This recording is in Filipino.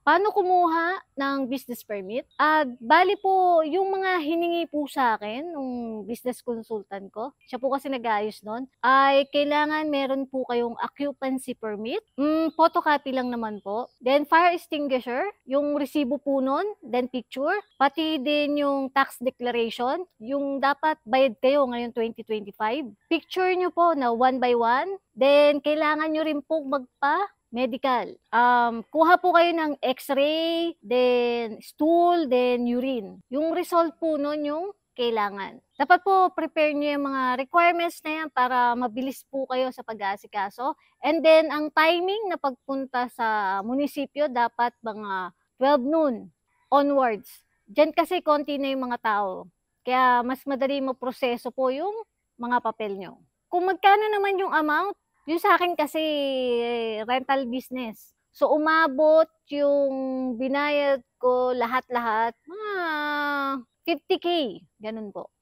Paano kumuha ng business permit? Bale po, yung mga hiningi po sa akin nung business consultant ko, siya po kasi nag-aayos nun, ay kailangan meron po kayong occupancy permit, photocopy lang naman po, then fire extinguisher, yung resibo po nun, then picture, pati din yung tax declaration, yung dapat bayad kayo ngayon 2025. Picture nyo po na 1 by 1, then kailangan nyo rin po medical. Kuha po kayo ng x-ray, then stool, then urine. Yung result po nun yung kailangan. Dapat po prepare nyo yung mga requirements na yan para mabilis po kayo sa pag-aasikaso. And then, ang timing na pagpunta sa munisipyo dapat mga 12 noon onwards. Diyan kasi konti na yung mga tao. Kaya mas madali proseso po yung mga papel nyo. Kung magkano naman yung amount, yung sa akin kasi rental business. So umabot yung binayad ko lahat-lahat mga 50K, ganun po.